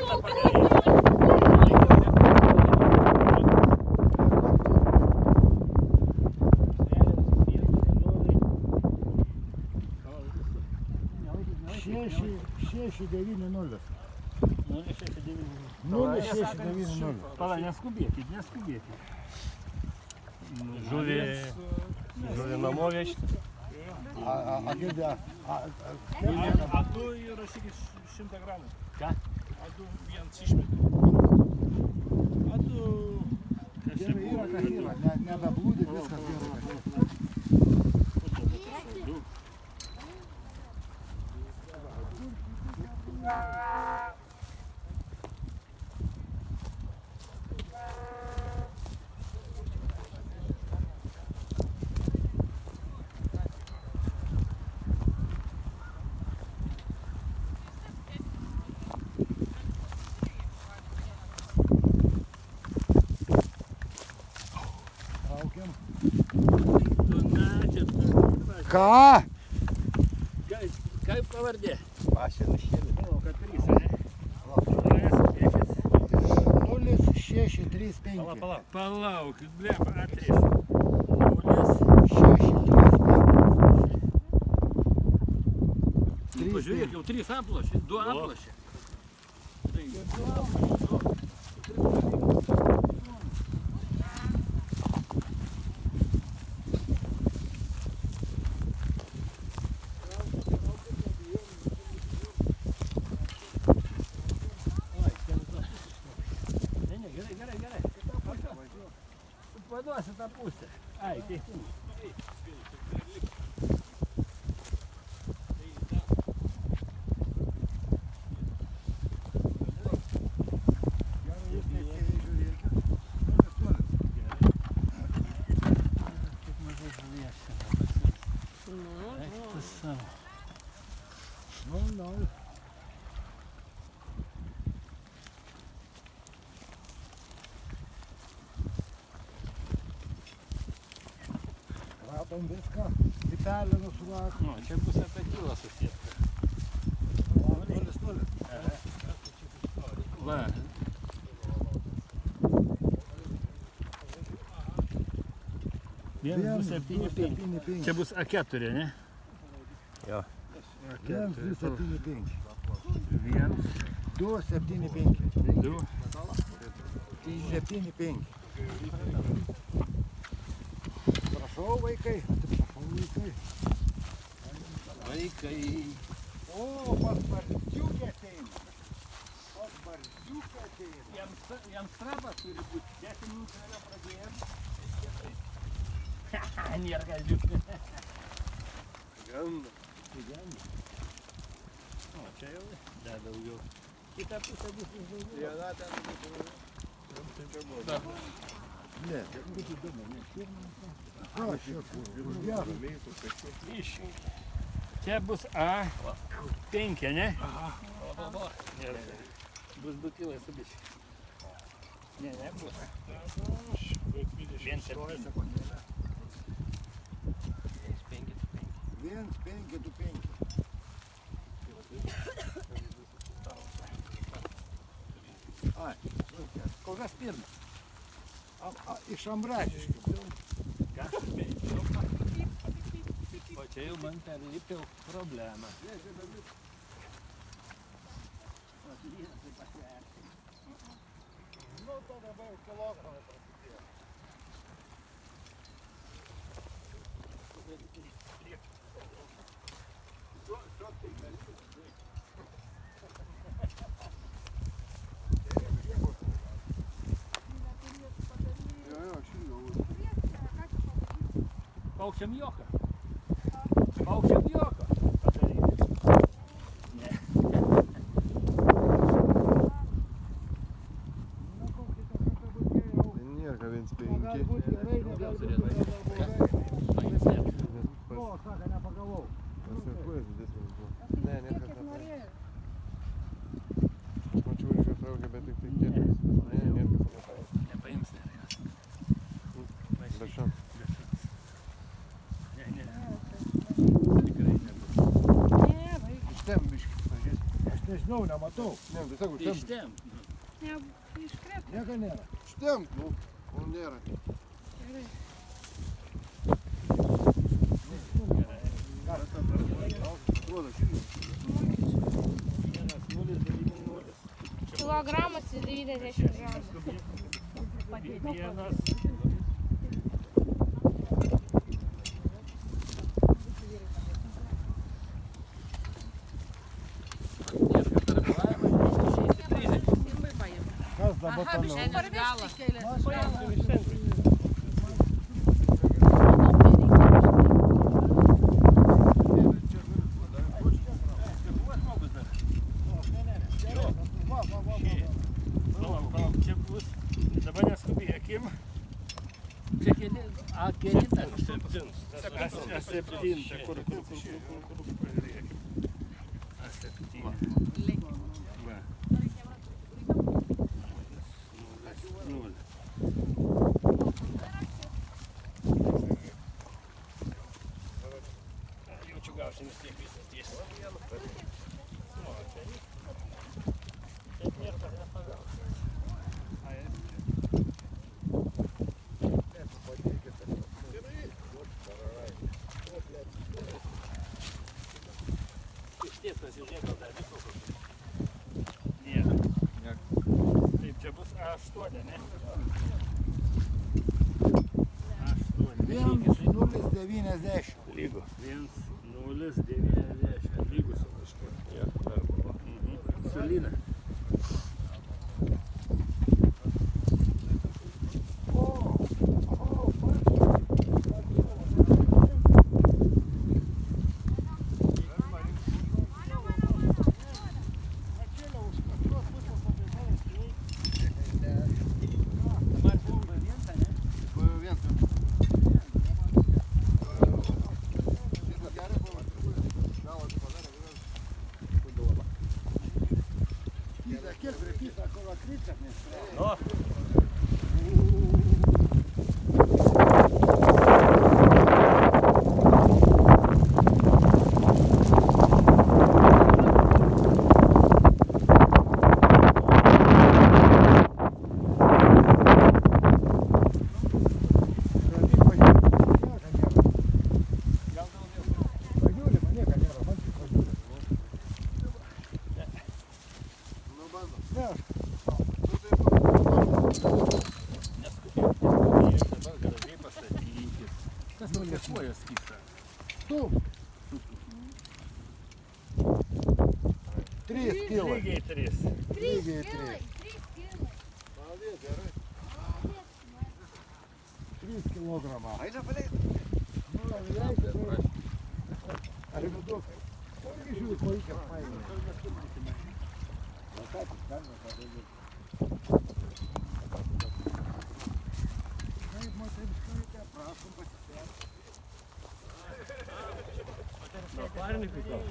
tą padaryti. Šeši, 9, 0. 0, 6, 9, 0. Pala, neskubėkit. Žuvį namo vežti. A girdė, A du įrašykit 100 gramų. Ką? A du vienas išmetė. A du... yra kas yra, nebeblūdė, viskas gerai. Ką? Kaip pavardė? Pašilas šiemet. O, kad 3, ne? 0, 6, 3, 5. Palaukit, blėm, A3. 6, 3, 5. Pažiūrėk, jau 3 aplošė, 2 aplošė. Paduosi tą pusę. Ai, teisingai. Radom viską, pitelę nusuvak. Nu, čia bus apie kilą susiekta. 0. Va. Vienas, 2, 7, 5. Čia bus A4, ne? Jo. 1, 2, 7, 5. 1, 2, 7, 5. 2. 7, 5. Prašau vaikai, atsiprašau vaikai. Vaikai. O, pas barzdžiukę ateina. Pas barzdžiukę ateina. Jam strapas turi būti. 10 minučių vėliau pradėjom. Nėra gazdžiukų. Ganda. O, čia jau dar daugiau. Kita pusė bus daugiau. Viena ten bus. Ne, tai būtų įdomu, ne pirmą. O, čia kur gerai. Čia bus A5, ne? Aha. Bus 2 kilai su biškiu. Ne, nebus. 1, 7. 1, 5, 2, 5. Ai, Kol kas pirmas. iš Ambrašiškių. O čia jau man perlipiau problemą. Nu, to dabar jau kilogramai prasidėjo. Paukščiam jokio. Paukščiam jokio padaryti. Ne. Na, kokį tą kartą bus geriau. Nieko, 1, O galbūt 5. gerai, negalbūt blogai. O, sako, nepagavau. Pasikuojas didesnis buvo. Ne, niekas nepaėjo. Aš mačiau, reikia traukia, bet tik tai kietas. Ne, niekas nepaėjo. Nepaims nereikas. Lešam. Nežinau, nematau. Ne, tiesiog Iš užtemp. ten. Ne, iškrėpė. Nieko nėra. Užtemp, nu. O nėra. Gerai. Atrodo, šilį. 1,090. Kilogramas ir 90 gramų. Vienas. Kas dabar toliau? Čia bus, dabar neskubėkim. Čia kelintas. A7, kur pažiūrėkim. A7. Va. 0. Jaučiu gausim vis tiek visą tiesą. Išties pasižiūrėk, gal dar liko kokį. Nėra. Taip, čia bus A8, ne? A8. 1,090. Lygu. 1,090. Lygu su kažkuo. Su lyna. Kojas kyšta. Tu. 3 kilai. Lygiai 3. Lygiai 3. 3 kilogramą. Ai, nepaleid. Nu, reikia. Ar viduok. Kokį žiūrį, ko reikia paėmė. Kaip moteriškaitė, prašom pasisvėti. Parnikai gal.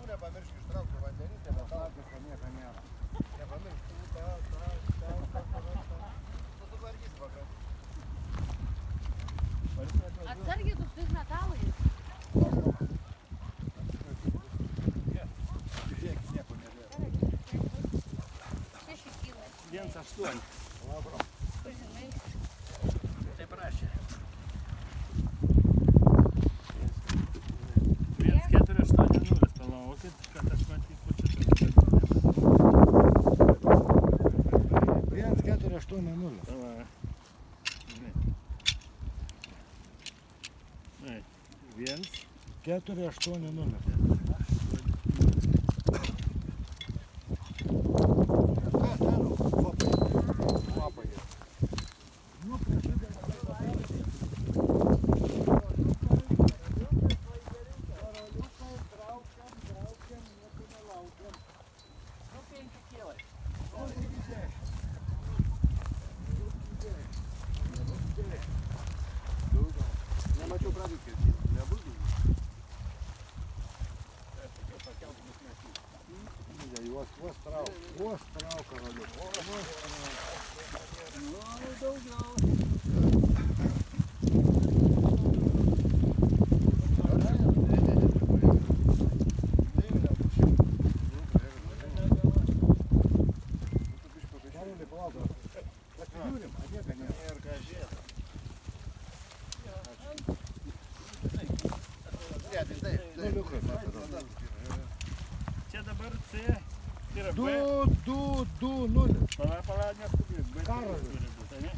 Nepamiršk ištraukti vandenį, tai betalkės, nieko nėra. Nepamiršk. Susitvarkysi vakar. Atsargiai tu su tais metalais. Žiūrėk, nieko nėra. 6 kilai. 1,8. Tu žinai. Taip rašė. 1,480. Palaukit, kad aš matytų čia. 1,480. Pala. 1,480. Kvapai. Nu, prasideda. Nemačiau pradėti, nebus daugiau. Vos trauk, karaliu. Nu, daugiau. Čia dabar C, tai yra B. 2, 2, 0. Pala, neskubėk, B Karolis. turi būti, ne?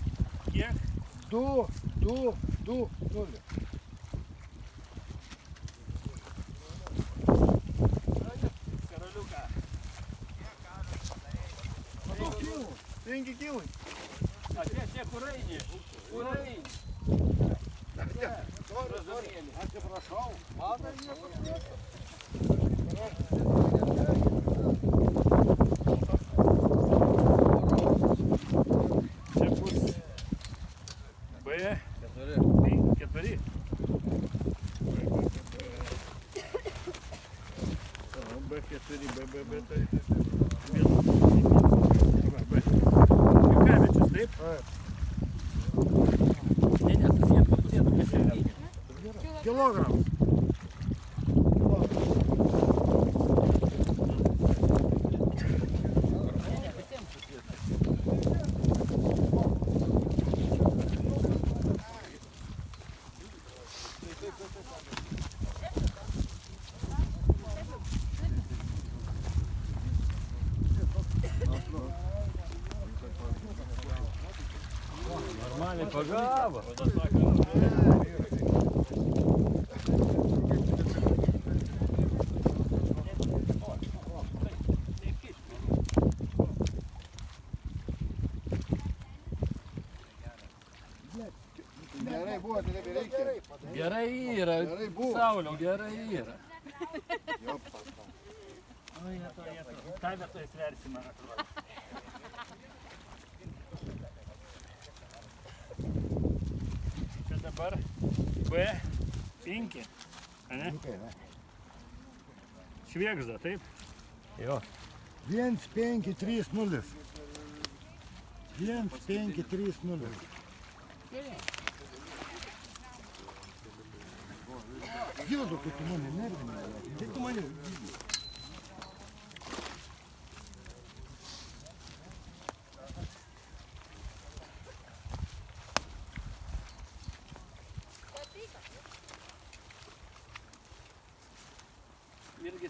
Kiek? 2, 2, 2, 0. Karoliuką. 5 kilai. A čia kur eini? Kur eini? Atsiprašau. Čia bus B. 4. B4, B, tai. Jukavičius, taip? Ne, susėtų, kas jau reikia. Kilogramas. Нормальный погава. Gerai buvo, tai nebereikia. Gerai yra, Gerai buvo. Sauliau, gerai yra. Jopas. Tą vietą įsversi, man atrodo. Čia dabar B5, ane? Švėgžda, taip? Jo. 1, 5, 3, 0. 1, 5, 3, 0. Gildo, kai tu mane nervinai. Tai tu mane... Irgi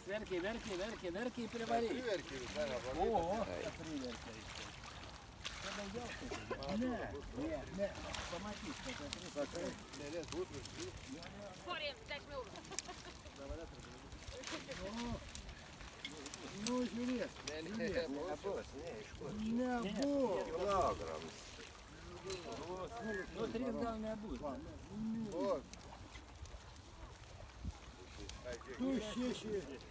verkiai privarė. Priverkė visai nepavyko. O, priverkė. Čia daugiausiai. Ne. Pamatys, kad Sakai, lėlės būtų. Скорее, 10 eurų. Nu, žiūrės. Nebuvo. Kilograms. Nu, 3 gal nebus. O, 2, 6, 20.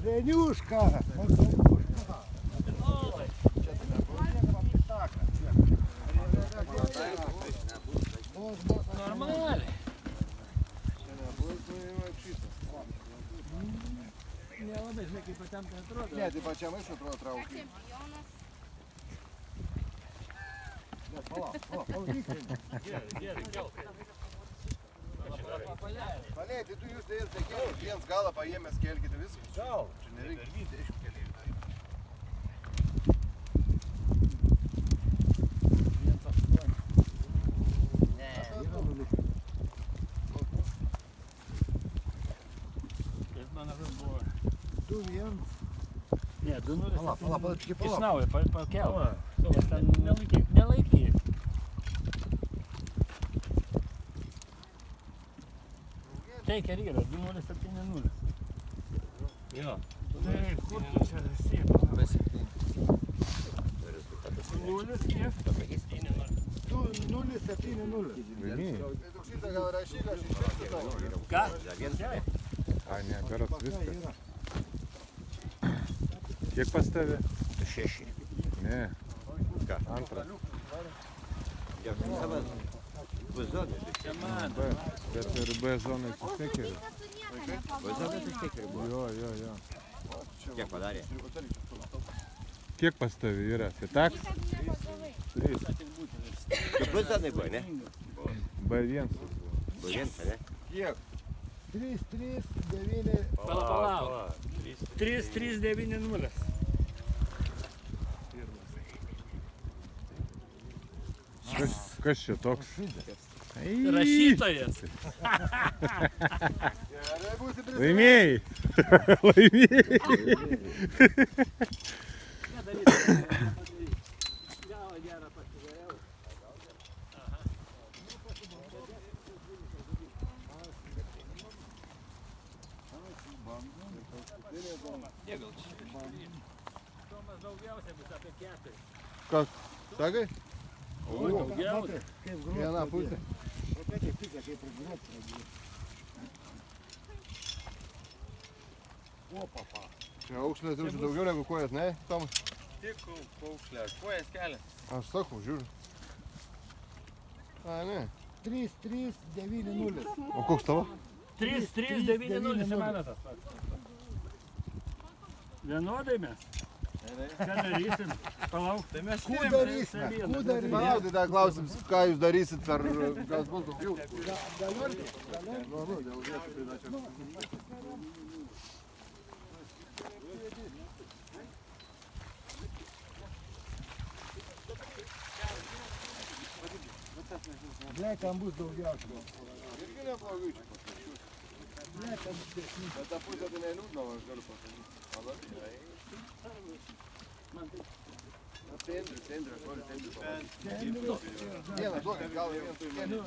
Ренюшка! Normaliai. Nelabai, žinai, kaip pačiam tai atrodo. ne, tai pačiam iš atrodo traukia. Čempionas. Gerai, gelkai. Palei, tai tu jūs tai ir tekėjus, viens galą paėmęs kelkite viskas. Gal. Čia nereikia 20 keliai. Tu vien. Ne, 2-0. Pala, tik Iš pala. naujo pakelk. Nes ten nelaikyk. Teikia ir yra 2-0-7-0. Jo. Tai kur tu čia esi? 0 kiek? 0, 7, 0. Tai tu šitą gal rašyk, aš išversiu tau. Ką? Gerai. A ne, berods viskas. Yra. Kiek pas tave? 6. Ne. Antras. Čia man. Bet ir B zonai vis tiek yra. Tu nieko nepablogai. Jo. Kiek padarė? Kiek pas tave yra? Tai tak? Tu bus tenai buvo, ne? B1. Būdien, ne? Kiek? 3, 3, 9. Palauk. 3-3-9-0. Kas čia toks? Rašytojas. Gerai būsi prisimęs. Laimėjai. Laimėjai. Gavo gerą pasigariau. Tomas daugiausia bus apie 4. Kas? Sakai? Daugiau. Viena pusė. Čia aukšlės triušių daugiau negu kojas, ne, Tomas? Tik paukšlė, kojas kelias. Aš sakau, žiūriu. A, ne. 3, 3, 9, 0. O koks tavo? 3-3-9-0 čia mano tas pats. Vienodai mes. Ką darysim? Palauk. Tai mes Ku darysime? Ku darysime? Palaukite, dar klausim, ką jūs darysit, ar kas bus daugiau. Blekam bus daugiausiai. Irgi neblogai čia pasakysiu. Blekam didesni. Bet ta pusė tai neliūdna, aš galiu pasakyti. Sendrius, aš noriu sendrius pamatyti. Vieną duokit, gal vieną tu vieną.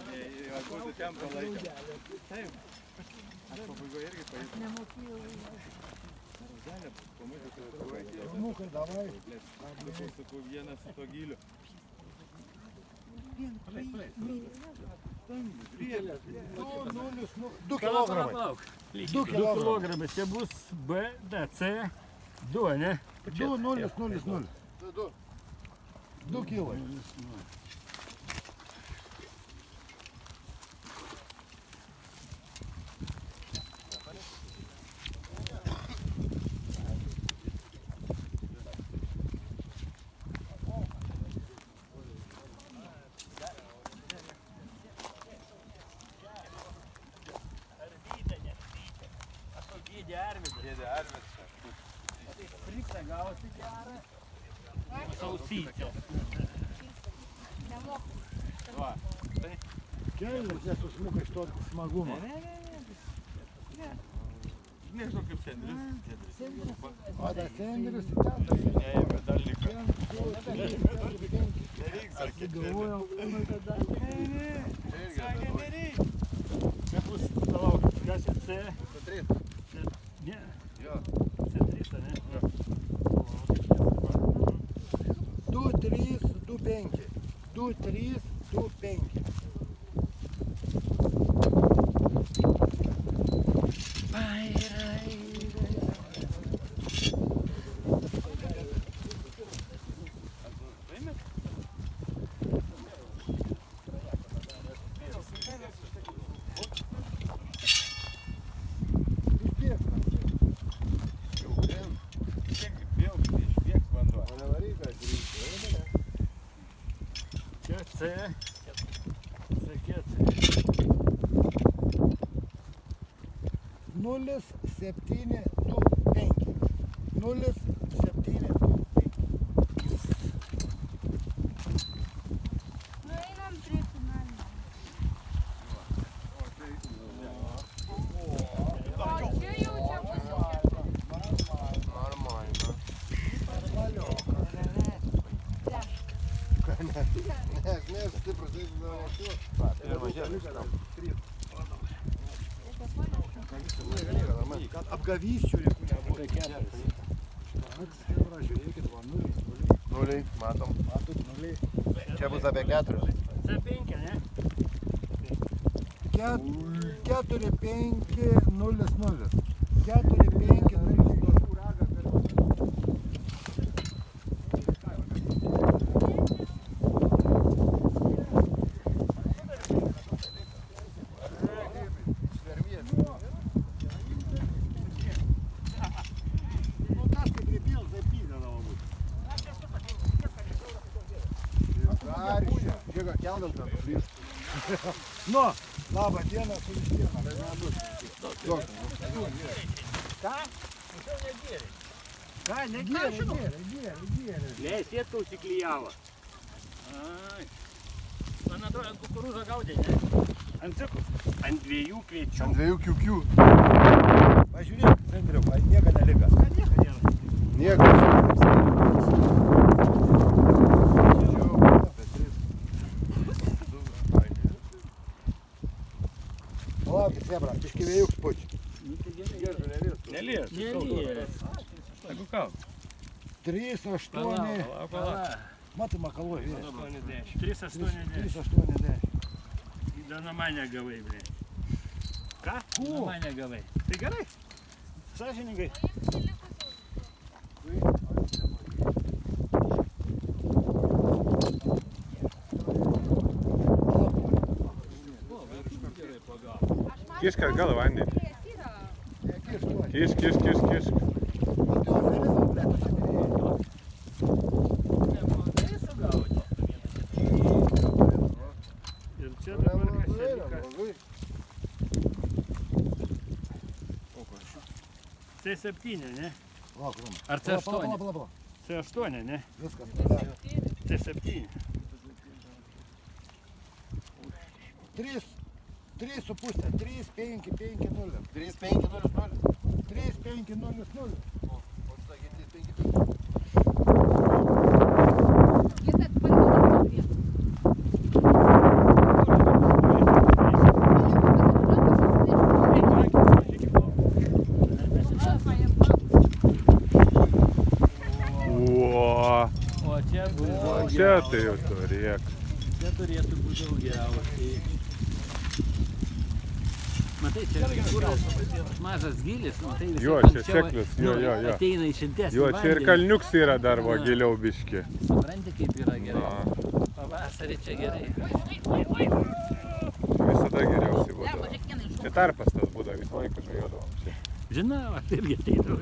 Aš būtų ten palaikęs. Taip. Aš pabaigoje irgi paėsiu. Mukai, davai. Sakau, vienas su to giliu. 2 kilogramai. Palauk. 2 2 kilogramai. Čia bus B, D, C. 2, ne? 2, 0, 0, 0. 2 kilai. Dėdė Arvidas. Friksą gausi gerą. Sausytę. Kelias, nes susmuka iš to smagumo. Nežinau kaip sendrius. O tas sendrius į ten. Neėmė, dar liko. Nereiks, sakė. Galvojau, Čia bus, palauk, kas čia C? Ne. Jo. C3, ne? 2, 3, 2, 5. 2, 3, 2, 5. Čia C. C4. 0, 7, 2, 5. 0, 7, 2, 5. Nu einam prie finalinių. O čia jau čia bus jau 4. Нормально. Ne, stiprus, tai Apgavysčių jokių nebūtų. Žiūrėkit, va, 0. Nuliai, matom. Matot, 0. Čia bus apie 4. C5, ne? 4, 5, 0, 0. 4, 5, 0, 0. Jaudant, grįžt. Nu, labą dieną su vištiena. Ką? Ką, negėrė. Ne, sėtka užsiklijavo. Ai. Man atrodo, ant kukurūzo gaudė, ne? Ant cikų? Ant 2 kviečių. Ant 2 kiukių. Pažiūrėk, Sandriau, nieko nelika. Nieko nėra. Nieko. Palaukit, Sebra, biškį vėjuk spučiu. Nelies. Jeigu ką? 3, 8. Matai, makaloj, vyras. 3,80. 3,80. Da nuo mane gavai, blė. Ką? Ko? Nuo mane gavai. Tai gerai. Sąžiningai. Kišk atgal į vandenį. Kišk. Ir čia dabar kas čia liko. C7, ne? Ar C8? C8, ne? Viskas. C7. 3,5, 3, 5, 5, 0. 3, 5, 0, 0. 3, 5, 0, 0. O sakė 3, 5, 0. O čia buvo. Čia tai jau turėk. Čia turėtų būti daugiausiai. Matai, čia mažas gilis, matai visai Jo, čia seklius, jo. ateina į šiltesnį Jo, čia ir kalniuks yra dar va giliau biški. Supranti, kaip yra gerai. Pavasarį čia gerai. Visada geriausiai būdavo. Čia tarpas tas būdavo, visą laiką žajodavom čia. Žinau, aš irgi ateidavau.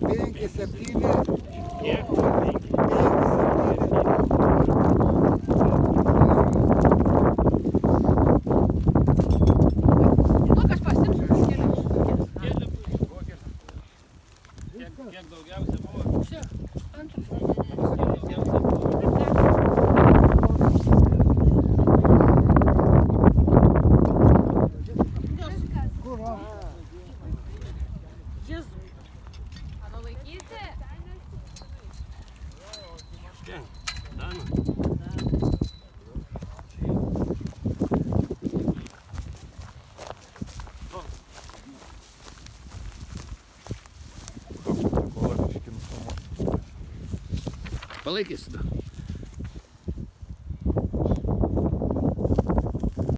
Penki, 7. Kiek? Kiek daugiausia buvo? Palaikysi tu.